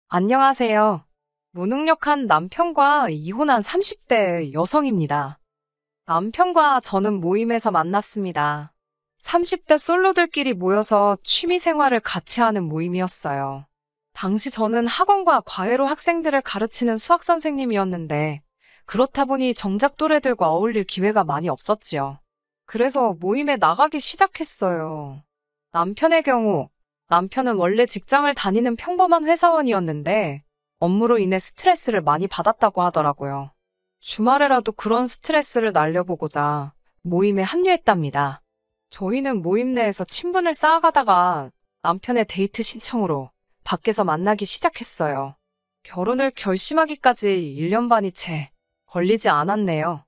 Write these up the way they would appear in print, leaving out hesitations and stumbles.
안녕하세요. 무능력한 남편과 이혼한 30대 여성입니다. 남편과 저는 모임에서 만났습니다. 30대 솔로들끼리 모여서 취미 생활을 같이 하는 모임이었어요. 당시 저는 학원과 과외로 학생들을 가르치는 수학 선생님이었는데, 그렇다 보니 정작 또래들과 어울릴 기회가 많이 없었지요. 그래서 모임에 나가기 시작했어요. 남편의 경우, 남편은 원래 직장을 다니는 평범한 회사원이었는데 업무로 인해 스트레스를 많이 받았다고 하더라고요. 주말에라도 그런 스트레스를 날려보고자 모임에 합류했답니다. 저희는 모임 내에서 친분을 쌓아가다가 남편의 데이트 신청으로 밖에서 만나기 시작했어요. 결혼을 결심하기까지 1년 반이 채 걸리지 않았네요.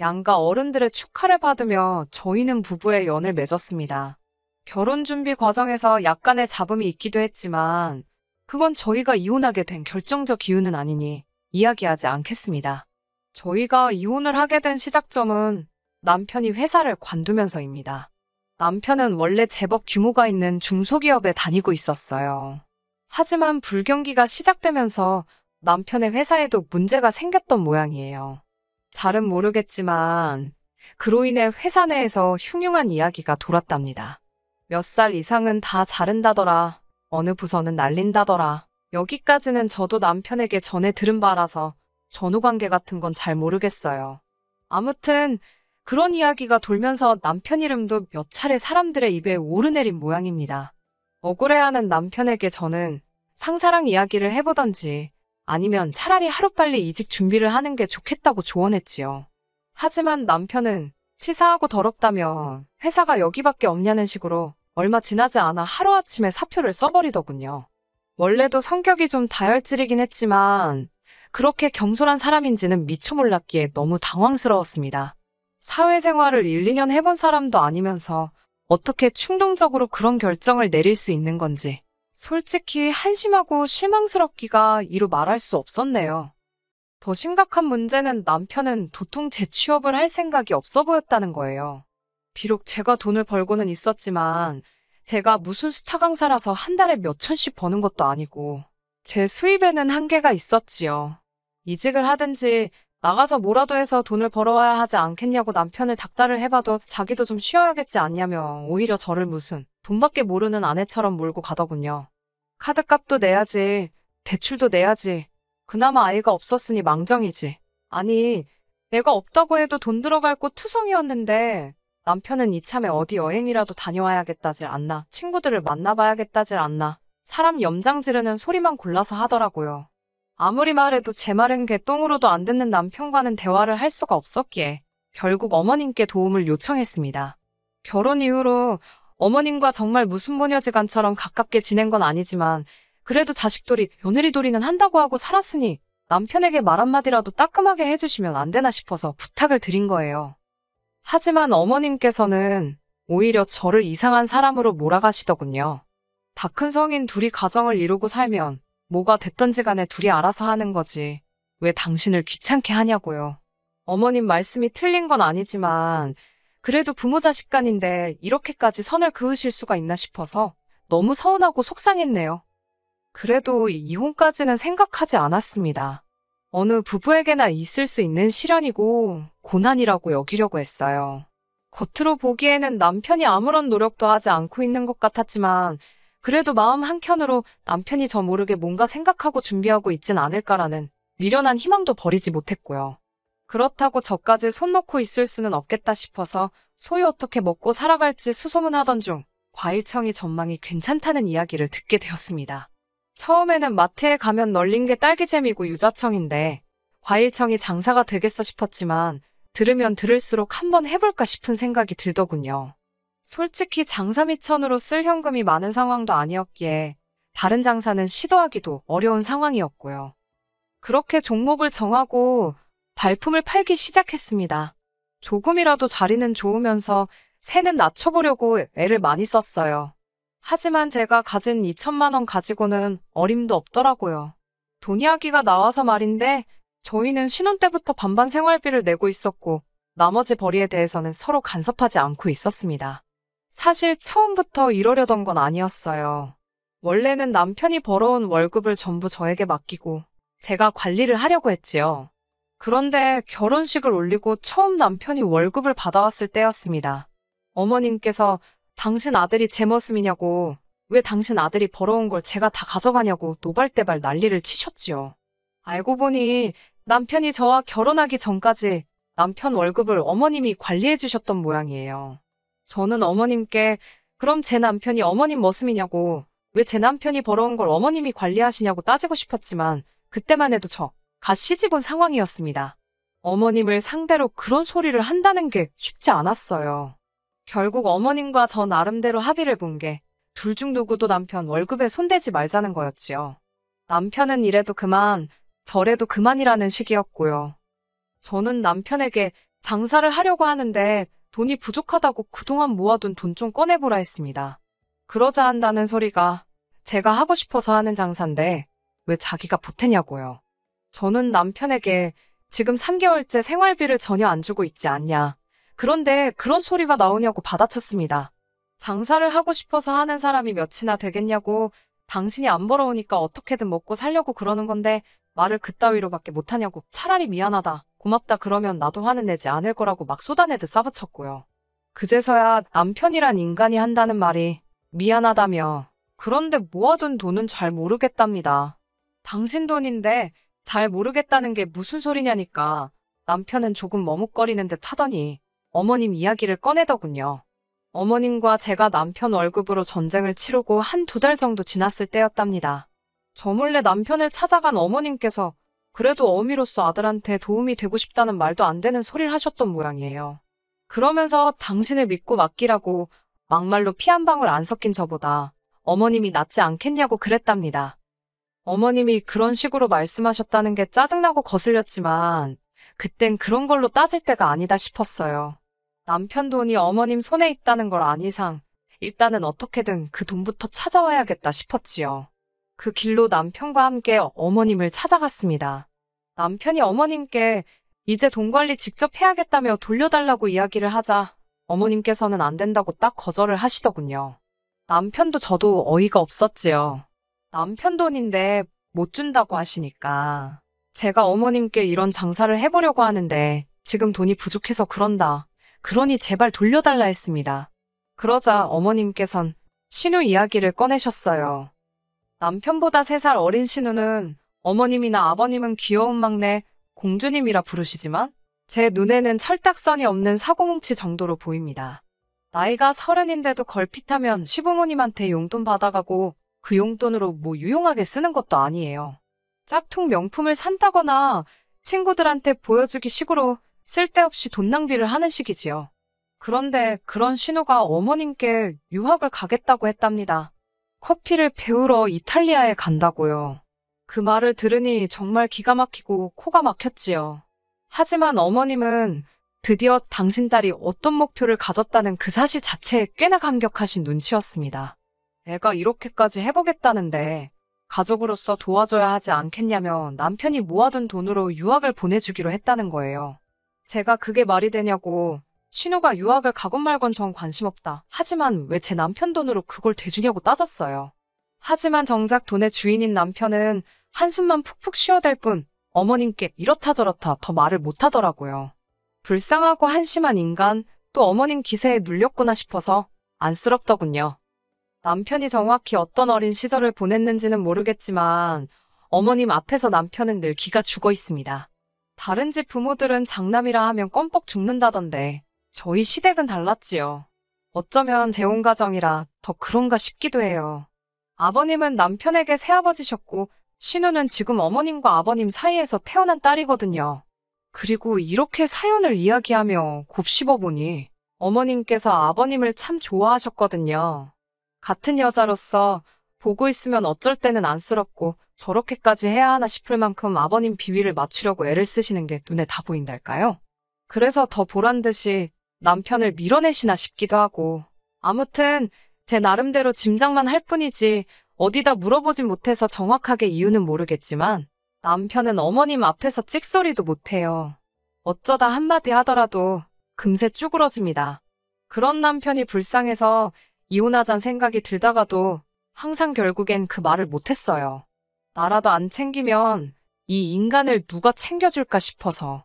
양가 어른들의 축하를 받으며 저희는 부부의 연을 맺었습니다. 결혼 준비 과정에서 약간의 잡음이 있기도 했지만 그건 저희가 이혼하게 된 결정적 이유는 아니니 이야기하지 않겠습니다. 저희가 이혼을 하게 된 시작점은 남편이 회사를 관두면서입니다. 남편은 원래 제법 규모가 있는 중소기업에 다니고 있었어요. 하지만 불경기가 시작되면서 남편의 회사에도 문제가 생겼던 모양이에요. 잘은 모르겠지만 그로 인해 회사 내에서 흉흉한 이야기가 돌았답니다. 몇 살 이상은 다 자른다더라. 어느 부서는 날린다더라. 여기까지는 저도 남편에게 전해 들은 바라서 전후관계 같은 건 잘 모르겠어요. 아무튼 그런 이야기가 돌면서 남편 이름도 몇 차례 사람들의 입에 오르내린 모양입니다. 억울해하는 남편에게 저는 상사랑 이야기를 해보던지 아니면 차라리 하루빨리 이직 준비를 하는 게 좋겠다고 조언했지요. 하지만 남편은 치사하고 더럽다며 회사가 여기밖에 없냐는 식으로 얼마 지나지 않아 하루아침에 사표를 써버리더군요. 원래도 성격이 좀 다혈질이긴 했지만 그렇게 경솔한 사람인지는 미처 몰랐기에 너무 당황스러웠습니다. 사회생활을 1, 2년 해본 사람도 아니면서 어떻게 충동적으로 그런 결정을 내릴 수 있는 건지 솔직히 한심하고 실망스럽기가 이루 말할 수 없었네요. 더 심각한 문제는 남편은 도통 재취업을 할 생각이 없어 보였다는 거예요. 비록 제가 돈을 벌고는 있었지만 제가 무슨 스타 강사라서 한 달에 몇 천씩 버는 것도 아니고 제 수입에는 한계가 있었지요. 이직을 하든지 나가서 뭐라도 해서 돈을 벌어와야 하지 않겠냐고 남편을 닥달을 해봐도 자기도 좀 쉬어야겠지 않냐며 오히려 저를 무슨 돈밖에 모르는 아내처럼 몰고 가더군요. 카드값도 내야지, 대출도 내야지, 그나마 아이가 없었으니 망정이지. 아니, 애가 없다고 해도 돈 들어갈 곳 투성이었는데 남편은 이참에 어디 여행이라도 다녀와야겠다질 않나, 친구들을 만나봐야겠다질 않나, 사람 염장 지르는 소리만 골라서 하더라고요. 아무리 말해도 제 말은 개똥으로도 안 듣는 남편과는 대화를 할 수가 없었기에 결국 어머님께 도움을 요청했습니다. 결혼 이후로 어머님과 정말 무슨 모녀지간처럼 가깝게 지낸 건 아니지만 그래도 자식돌이 며느리돌이는 한다고 하고 살았으니 남편에게 말 한마디라도 따끔하게 해주시면 안 되나 싶어서 부탁을 드린 거예요. 하지만 어머님께서는 오히려 저를 이상한 사람으로 몰아가시더군요. 다 큰 성인 둘이 가정을 이루고 살면 뭐가 됐던지 간에 둘이 알아서 하는 거지. 왜 당신을 귀찮게 하냐고요. 어머님 말씀이 틀린 건 아니지만 그래도 부모 자식 간인데 이렇게까지 선을 그으실 수가 있나 싶어서 너무 서운하고 속상했네요. 그래도 이혼까지는 생각하지 않았습니다. 어느 부부에게나 있을 수 있는 시련이고 고난이라고 여기려고 했어요. 겉으로 보기에는 남편이 아무런 노력도 하지 않고 있는 것 같았지만 그래도 마음 한켠으로 남편이 저 모르게 뭔가 생각하고 준비하고 있진 않을까라는 미련한 희망도 버리지 못했고요. 그렇다고 저까지 손 놓고 있을 수는 없겠다 싶어서 소위 어떻게 먹고 살아갈지 수소문하던 중 과일청이 전망이 괜찮다는 이야기를 듣게 되었습니다. 처음에는 마트에 가면 널린 게 딸기잼이고 유자청인데 과일청이 장사가 되겠어 싶었지만 들으면 들을수록 한번 해볼까 싶은 생각이 들더군요. 솔직히 장사 미천으로 쓸 현금이 많은 상황도 아니었기에 다른 장사는 시도하기도 어려운 상황이었고요. 그렇게 종목을 정하고 발품을 팔기 시작했습니다. 조금이라도 자리는 좋으면서 새는 낮춰보려고 애를 많이 썼어요. 하지만 제가 가진 2천만 원 가지고는 어림도 없더라고요. 돈 이야기가 나와서 말인데 저희는 신혼 때부터 반반 생활비를 내고 있었고 나머지 벌이에 대해서는 서로 간섭하지 않고 있었습니다. 사실 처음부터 이러려던 건 아니었어요. 원래는 남편이 벌어온 월급을 전부 저에게 맡기고 제가 관리를 하려고 했지요. 그런데 결혼식을 올리고 처음 남편이 월급을 받아왔을 때였습니다. 어머님께서 당신 아들이 제 머슴이냐고, 왜 당신 아들이 벌어온 걸 제가 다 가져가냐고 노발대발 난리를 치셨지요. 알고 보니 남편이 저와 결혼하기 전까지 남편 월급을 어머님이 관리해 주셨던 모양이에요. 저는 어머님께 그럼 제 남편이 어머님 머슴이냐고, 왜 제 남편이 벌어온 걸 어머님이 관리하시냐고 따지고 싶었지만 그때만 해도 저 갓 시집 온 상황이었습니다. 어머님을 상대로 그런 소리를 한다는 게 쉽지 않았어요. 결국 어머님과 저 나름대로 합의를 본 게 둘 중 누구도 남편 월급에 손대지 말자는 거였지요. 남편은 이래도 그만, 저래도 그만이라는 식이었고요. 저는 남편에게 장사를 하려고 하는데 돈이 부족하다고 그동안 모아둔 돈 좀 꺼내보라 했습니다. 그러자 한다는 소리가 제가 하고 싶어서 하는 장사인데 왜 자기가 보태냐고요. 저는 남편에게 지금 3개월째 생활비를 전혀 안 주고 있지 않냐. 그런데 그런 소리가 나오냐고 받아쳤습니다. 장사를 하고 싶어서 하는 사람이 몇이나 되겠냐고, 당신이 안 벌어오니까 어떻게든 먹고 살려고 그러는 건데 말을 그따위로밖에 못하냐고, 차라리 미안하다, 고맙다 그러면 나도 화는 내지 않을 거라고 막 쏟아내듯 싸붙였고요. 그제서야 남편이란 인간이 한다는 말이 미안하다며, 그런데 모아둔 돈은 잘 모르겠답니다. 당신 돈인데 잘 모르겠다는 게 무슨 소리냐니까 남편은 조금 머뭇거리는 듯 하더니 어머님 이야기를 꺼내더군요. 어머님과 제가 남편 월급으로 전쟁을 치르고 한 2달 정도 지났을 때였답니다. 저 몰래 남편을 찾아간 어머님께서 그래도 어미로서 아들한테 도움이 되고 싶다는 말도 안 되는 소리를 하셨던 모양이에요. 그러면서 당신을 믿고 맡기라고 막말로 피 한 방울 안 섞인 저보다 어머님이 낫지 않겠냐고 그랬답니다. 어머님이 그런 식으로 말씀하셨다는 게 짜증나고 거슬렸지만 그땐 그런 걸로 따질 때가 아니다 싶었어요. 남편 돈이 어머님 손에 있다는 걸 안 이상 일단은 어떻게든 그 돈부터 찾아와야겠다 싶었지요. 그 길로 남편과 함께 어머님을 찾아갔습니다. 남편이 어머님께 이제 돈 관리 직접 해야겠다며 돌려달라고 이야기를 하자 어머님께서는 안 된다고 딱 거절을 하시더군요. 남편도 저도 어이가 없었지요. 남편 돈인데 못 준다고 하시니까. 제가 어머님께 이런 장사를 해보려고 하는데 지금 돈이 부족해서 그런다. 그러니 제발 돌려달라 했습니다. 그러자 어머님께선 신우 이야기를 꺼내셨어요. 남편보다 3살 어린 신우는 어머님이나 아버님은 귀여운 막내 공주님이라 부르시지만 제 눈에는 철딱선이 없는 사고뭉치 정도로 보입니다. 나이가 30인데도 걸핏하면 시부모님한테 용돈 받아가고 그 용돈으로 뭐 유용하게 쓰는 것도 아니에요. 짝퉁 명품을 산다거나 친구들한테 보여주기 식으로 쓸데없이 돈 낭비를 하는 식이지요. 그런데 그런 신우가 어머님께 유학을 가겠다고 했답니다. 커피를 배우러 이탈리아에 간다고요. 그 말을 들으니 정말 기가 막히고 코가 막혔지요. 하지만 어머님은 드디어 당신 딸이 어떤 목표를 가졌다는 그 사실 자체에 꽤나 감격하신 눈치였습니다. 애가 이렇게까지 해보겠다는데 가족으로서 도와줘야 하지 않겠냐며 남편이 모아둔 돈으로 유학을 보내주기로 했다는 거예요. 제가 그게 말이 되냐고, 신우가 유학을 가건 말건 전 관심 없다. 하지만 왜 제 남편 돈으로 그걸 대주냐고 따졌어요. 하지만 정작 돈의 주인인 남편은 한숨만 푹푹 쉬어댈 뿐 어머님께 이렇다 저렇다 더 말을 못하더라고요. 불쌍하고 한심한 인간, 또 어머님 기세에 눌렸구나 싶어서 안쓰럽더군요. 남편이 정확히 어떤 어린 시절을 보냈는지는 모르겠지만 어머님 앞에서 남편은 늘 기가 죽어 있습니다. 다른 집 부모들은 장남이라 하면 껌뻑 죽는다던데 저희 시댁은 달랐지요. 어쩌면 재혼 가정이라 더 그런가 싶기도 해요. 아버님은 남편에게 새아버지셨고 신우는 지금 어머님과 아버님 사이에서 태어난 딸이거든요. 그리고 이렇게 사연을 이야기하며 곱씹어보니 어머님께서 아버님을 참 좋아하셨거든요. 같은 여자로서 보고 있으면 어쩔 때는 안쓰럽고 저렇게까지 해야 하나 싶을 만큼 아버님 비위를 맞추려고 애를 쓰시는 게 눈에 다 보인달까요? 그래서 더 보란듯이 남편을 밀어내시나 싶기도 하고. 아무튼 제 나름대로 짐작만 할 뿐이지 어디다 물어보진 못해서 정확하게 이유는 모르겠지만 남편은 어머님 앞에서 찍소리도 못해요. 어쩌다 한마디 하더라도 금세 쭈그러집니다. 그런 남편이 불쌍해서 이혼하잔 생각이 들다가도 항상 결국엔 그 말을 못했어요. 나라도 안 챙기면 이 인간을 누가 챙겨줄까 싶어서.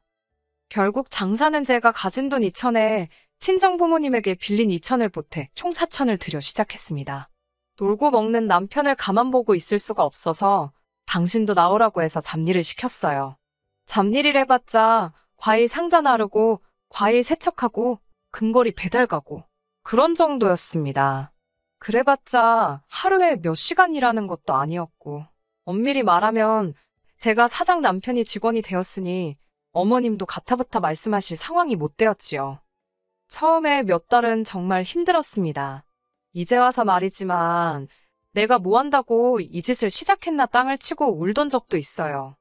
결국 장사는 제가 가진 돈 2천에 친정 부모님에게 빌린 2천을 보태 총 4천을 들여 시작했습니다. 놀고 먹는 남편을 가만 보고 있을 수가 없어서 당신도 나오라고 해서 잡일을 시켰어요. 잡일을 해봤자 과일 상자 나르고 과일 세척하고 근거리 배달 가고 그런 정도였습니다. 그래봤자 하루에 몇 시간 일하는 것도 아니었고 엄밀히 말하면 제가 사장 남편이 직원이 되었으니 어머님도 가타부타 말씀하실 상황이 못 되었지요. 처음에 몇 달은 정말 힘들었습니다. 이제 와서 말이지만 내가 뭐 한다고 이 짓을 시작했나 땅을 치고 울던 적도 있어요.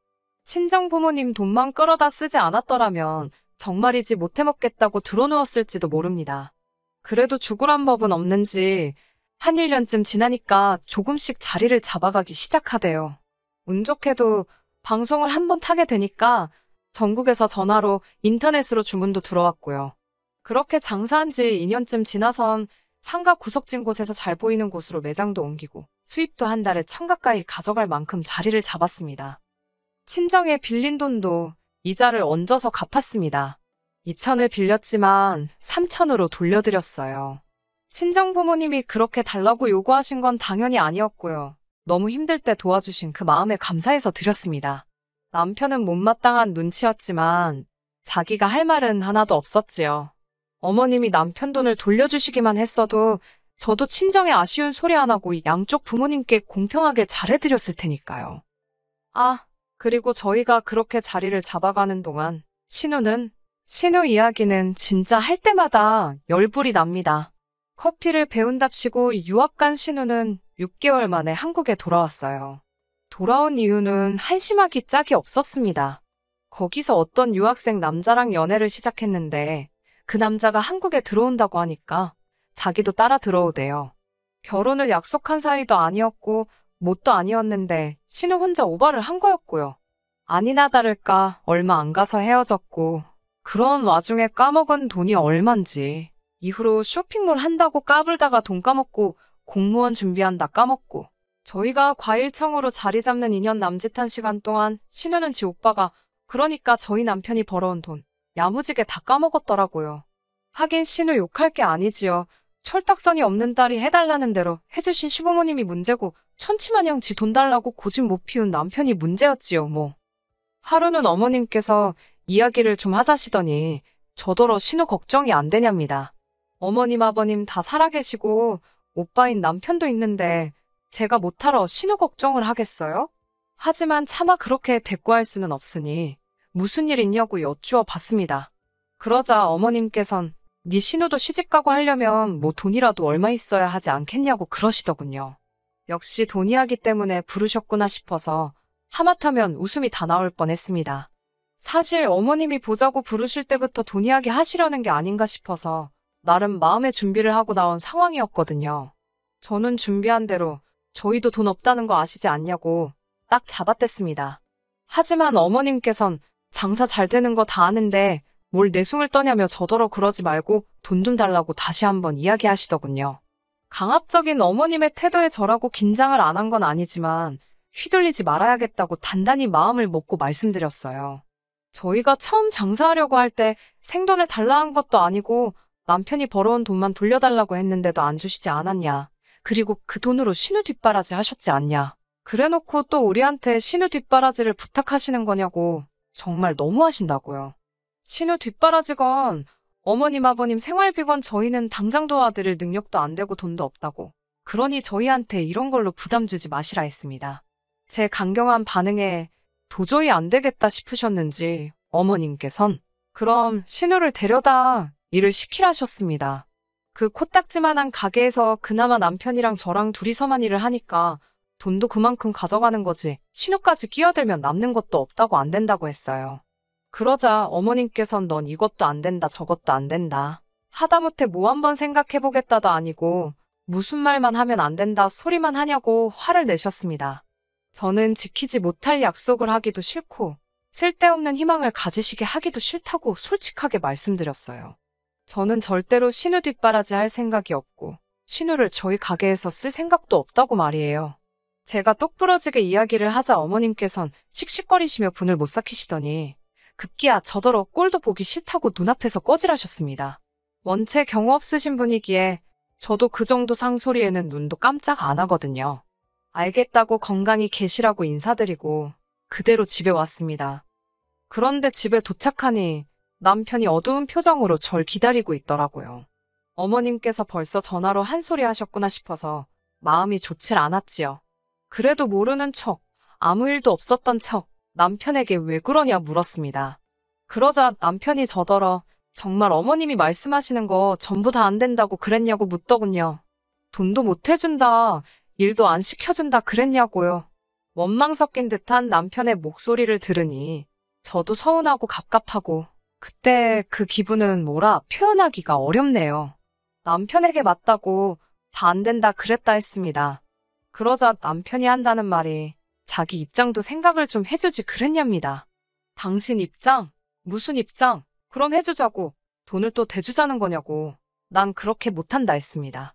친정 부모님 돈만 끌어다 쓰지 않았더라면 정말이지 못해 먹겠다고 들어누웠을지도 모릅니다. 그래도 죽으란 법은 없는지 한 1년쯤 지나니까 조금씩 자리를 잡아가기 시작하대요. 운 좋게도 방송을 한번 타게 되니까 전국에서 전화로 인터넷으로 주문도 들어왔고요. 그렇게 장사한 지 2년쯤 지나선 상가 구석진 곳에서 잘 보이는 곳으로 매장도 옮기고 수입도 한 달에 1,000 가까이 가져갈 만큼 자리를 잡았습니다. 친정에 빌린 돈도 이자를 얹어서 갚았습니다. 2천을 빌렸지만 3천으로 돌려드렸어요. 친정 부모님이 그렇게 달라고 요구하신 건 당연히 아니었고요. 너무 힘들 때 도와주신 그 마음에 감사해서 드렸습니다. 남편은 못마땅한 눈치였지만 자기가 할 말은 하나도 없었지요. 어머님이 남편 돈을 돌려주시기만 했어도 저도 친정에 아쉬운 소리 안 하고 양쪽 부모님께 공평하게 잘해드렸을 테니까요. 그리고 저희가 그렇게 자리를 잡아가는 동안 신우 이야기는 진짜 할 때마다 열불이 납니다. 커피를 배운답시고 유학 간 신우는 6개월 만에 한국에 돌아왔어요. 돌아온 이유는 한심하기 짝이 없었습니다. 거기서 어떤 유학생 남자랑 연애를 시작했는데 그 남자가 한국에 들어온다고 하니까 자기도 따라 들어오대요. 결혼을 약속한 사이도 아니었고 뭣도 아니었는데 신우 혼자 오바를 한 거였고요. 아니나 다를까 얼마 안 가서 헤어졌고 그런 와중에 까먹은 돈이 얼만지 이후로 쇼핑몰 한다고 까불다가 돈 까먹고 공무원 준비한다 까먹고 저희가 과일청으로 자리 잡는 2년 남짓한 시간 동안 신우는 지 오빠가 그러니까 저희 남편이 벌어온 돈 야무지게 다 까먹었더라고요. 하긴 신우 욕할 게 아니지요. 철딱선이 없는 딸이 해달라는 대로 해주신 시부모님이 문제고 천치마냥 지 돈 달라고 고집 못 피운 남편이 문제였지요 뭐. 하루는 어머님께서 이야기를 좀 하자시더니 저더러 신우 걱정이 안 되냐입니다. 어머님 아버님 다 살아계시고 오빠인 남편도 있는데 제가 못하러 신우 걱정을 하겠어요? 하지만 차마 그렇게 대꾸할 수는 없으니 무슨 일 있냐고 여쭈어 봤습니다. 그러자 어머님께선 네 신우도 시집가고 하려면 뭐 돈이라도 얼마 있어야 하지 않겠냐고 그러시더군요. 역시 돈 이야기 때문에 부르셨구나 싶어서 하마터면 웃음이 다 나올 뻔했습니다. 사실 어머님이 보자고 부르실 때부터 돈 이야기 하시려는 게 아닌가 싶어서 나름 마음의 준비를 하고 나온 상황이었거든요. 저는 준비한 대로 저희도 돈 없다는 거 아시지 않냐고 딱 잡아댔습니다. 하지만 어머님께선 장사 잘 되는 거 다 아는데 뭘 내숭을 떠냐며 저더러 그러지 말고 돈 좀 달라고 다시 한번 이야기하시더군요. 강압적인 어머님의 태도에 저라고 긴장을 안 한 건 아니지만 휘둘리지 말아야겠다고 단단히 마음을 먹고 말씀드렸어요. 저희가 처음 장사하려고 할 때 생돈을 달라 한 것도 아니고 남편이 벌어온 돈만 돌려달라고 했는데도 안 주시지 않았냐. 그리고 그 돈으로 신우 뒷바라지 하셨지 않냐. 그래놓고 또 우리한테 신우 뒷바라지를 부탁하시는 거냐고 정말 너무하신다고요. 신우 뒷바라지건 어머님 아버님 생활비건 저희는 당장 도와드릴 능력도 안 되고 돈도 없다고. 그러니 저희한테 이런 걸로 부담 주지 마시라 했습니다. 제 강경한 반응에 도저히 안 되겠다 싶으셨는지 어머님께선 그럼 신우를 데려다 일을 시키라셨습니다. 그 코딱지만한 가게에서 그나마 남편이랑 저랑 둘이서만 일을 하니까 돈도 그만큼 가져가는 거지 신우까지 끼어들면 남는 것도 없다고 안 된다고 했어요. 그러자 어머님께선 넌 이것도 안 된다 저것도 안 된다. 하다못해 뭐 한번 생각해보겠다도 아니고 무슨 말만 하면 안 된다 소리만 하냐고 화를 내셨습니다. 저는 지키지 못할 약속을 하기도 싫고 쓸데없는 희망을 가지시게 하기도 싫다고 솔직하게 말씀드렸어요. 저는 절대로 신우 뒷바라지 할 생각이 없고 신우를 저희 가게에서 쓸 생각도 없다고 말이에요. 제가 똑부러지게 이야기를 하자 어머님께선 씩씩거리시며 분을 못 삭히시더니 급기야 저더러 꼴도 보기 싫다고 눈앞에서 꺼지라셨습니다. 원체 경우 없으신 분이기에 저도 그 정도 상소리에는 눈도 깜짝 안 하거든요. 알겠다고 건강히 계시라고 인사드리고 그대로 집에 왔습니다. 그런데 집에 도착하니 남편이 어두운 표정으로 절 기다리고 있더라고요. 어머님께서 벌써 전화로 한 소리 하셨구나 싶어서 마음이 좋질 않았지요. 그래도 모르는 척, 아무 일도 없었던 척 남편에게 왜 그러냐 물었습니다. 그러자 남편이 저더러 정말 어머님이 말씀하시는 거 전부 다 안 된다고 그랬냐고 묻더군요. 돈도 못 해준다, 일도 안 시켜준다 그랬냐고요. 원망 섞인 듯한 남편의 목소리를 들으니 저도 서운하고 갑갑하고 그때 그 기분은 뭐라 표현하기가 어렵네요. 남편에게 맞다고 다 안 된다 그랬다 했습니다. 그러자 남편이 한다는 말이 자기 입장도 생각을 좀 해주지 그랬냐입니다. 당신 입장? 무슨 입장? 그럼 해주자고. 돈을 또 대주자는 거냐고. 난 그렇게 못한다 했습니다.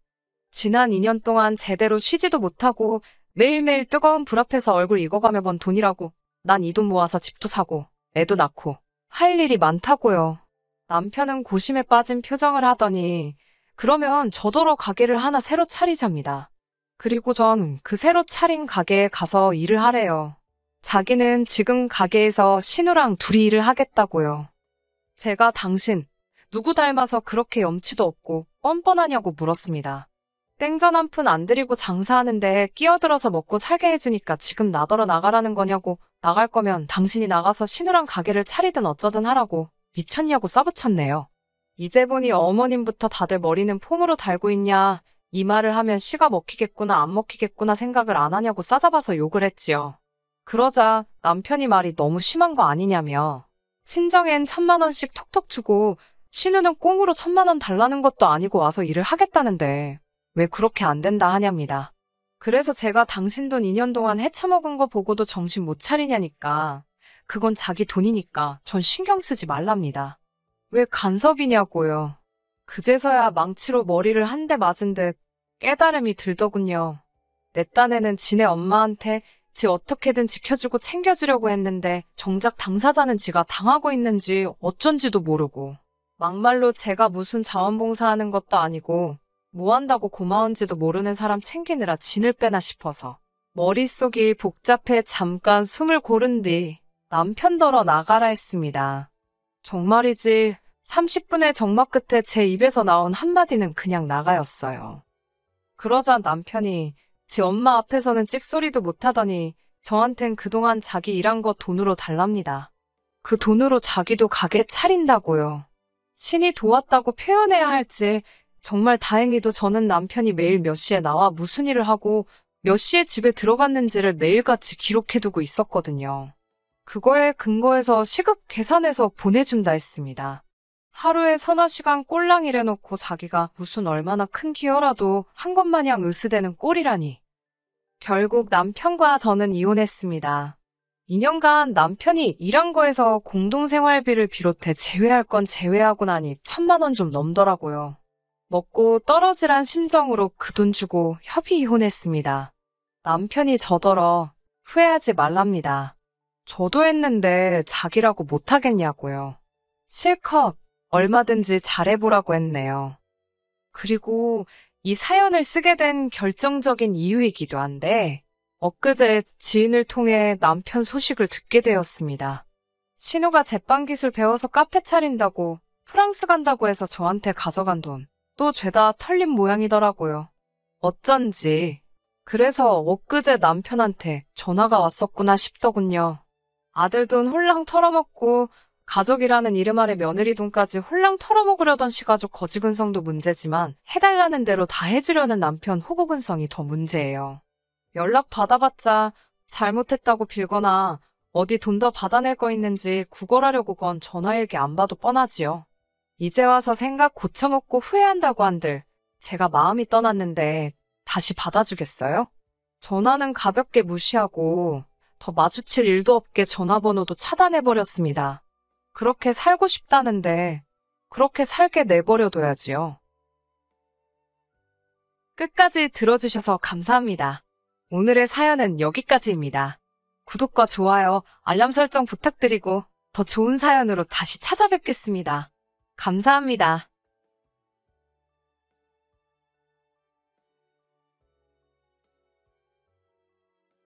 지난 2년 동안 제대로 쉬지도 못하고 매일매일 뜨거운 불 앞에서 얼굴 익어가며 번 돈이라고. 난 이 돈 모아서 집도 사고 애도 낳고 할 일이 많다고요. 남편은 고심에 빠진 표정을 하더니 그러면 저더러 가게를 하나 새로 차리자입니다. 그리고 전 그 새로 차린 가게에 가서 일을 하래요. 자기는 지금 가게에서 신우랑 둘이 일을 하겠다고요. 제가 당신 누구 닮아서 그렇게 염치도 없고 뻔뻔하냐고 물었습니다. 땡전 한 푼 안 들이고 장사하는데 끼어들어서 먹고 살게 해주니까 지금 나더러 나가라는 거냐고. 나갈 거면 당신이 나가서 신우랑 가게를 차리든 어쩌든 하라고. 미쳤냐고 써붙였네요. 이제 보니 어머님부터 다들 머리는 폼으로 달고 있냐. 이 말을 하면 씨가 먹히겠구나 안 먹히겠구나 생각을 안 하냐고 싸잡아서 욕을 했지요. 그러자 남편이 말이 너무 심한 거 아니냐며. 친정엔 1,000만 원씩 톡톡 주고 신우는 꽁으로 1,000만 원 달라는 것도 아니고 와서 일을 하겠다는데 왜 그렇게 안 된다 하냐입니다. 그래서 제가 당신 돈 2년 동안 헤쳐먹은 거 보고도 정신 못 차리냐니까. 그건 자기 돈이니까 전 신경 쓰지 말랍니다. 왜 간섭이냐고요. 그제서야 망치로 머리를 한 대 맞은 듯 깨달음이 들더군요. 내 딴에는 지네 엄마한테 지 어떻게든 지켜주고 챙겨주려고 했는데 정작 당사자는 지가 당하고 있는지 어쩐지도 모르고 막말로 제가 무슨 자원봉사하는 것도 아니고 뭐 한다고 고마운지도 모르는 사람 챙기느라 진을 빼나 싶어서 머릿속이 복잡해 잠깐 숨을 고른 뒤 남편더러 나가라 했습니다. 정말이지 30분의 정막 끝에 제 입에서 나온 한마디는 그냥 나가였어요. 그러자 남편이 지 엄마 앞에서는 찍소리도 못하더니 저한텐 그동안 자기 일한 거 돈으로 달랍니다. 그 돈으로 자기도 가게 차린다고요. 신이 도왔다고 표현해야 할지 정말 다행히도 저는 남편이 매일 몇 시에 나와 무슨 일을 하고 몇 시에 집에 들어갔는지를 매일같이 기록해두고 있었거든요. 그거에 근거해서 시급 계산해서 보내준다 했습니다. 하루에 서너 시간 꼴랑 일해놓고 자기가 무슨 얼마나 큰 기여라도 한 것 마냥 으스대는 꼴이라니. 결국 남편과 저는 이혼했습니다. 2년간 남편이 일한 거에서 공동생활비를 비롯해 제외할 건 제외하고 나니 1,000만 원 좀 넘더라고요. 먹고 떨어지란 심정으로 그 돈 주고 협의 이혼했습니다. 남편이 저더러 후회하지 말랍니다. 저도 했는데 자기라고 못하겠냐고요. 실컷 얼마든지 잘해보라고 했네요. 그리고 이 사연을 쓰게 된 결정적인 이유이기도 한데 엊그제 지인을 통해 남편 소식을 듣게 되었습니다. 신우가 제빵기술 배워서 카페 차린다고 프랑스 간다고 해서 저한테 가져간 돈 또 죄다 털린 모양이더라고요. 어쩐지. 그래서 엊그제 남편한테 전화가 왔었구나 싶더군요. 아들 돈 홀랑 털어먹고 가족이라는 이름 아래 며느리 돈까지 홀랑 털어먹으려던 시가족 거지근성도 문제지만 해달라는 대로 다 해주려는 남편 호구근성이 더 문제예요. 연락 받아봤자 잘못했다고 빌거나 어디 돈 더 받아낼 거 있는지 구걸하려고 건 전화일기 안 봐도 뻔하지요. 이제 와서 생각 고쳐먹고 후회한다고 한들 제가 마음이 떠났는데 다시 받아주겠어요? 전화는 가볍게 무시하고 더 마주칠 일도 없게 전화번호도 차단해버렸습니다. 그렇게 살고 싶다는데 그렇게 살게 내버려둬야지요. 끝까지 들어주셔서 감사합니다. 오늘의 사연은 여기까지입니다. 구독과 좋아요, 알람 설정 부탁드리고 더 좋은 사연으로 다시 찾아뵙겠습니다. 감사합니다.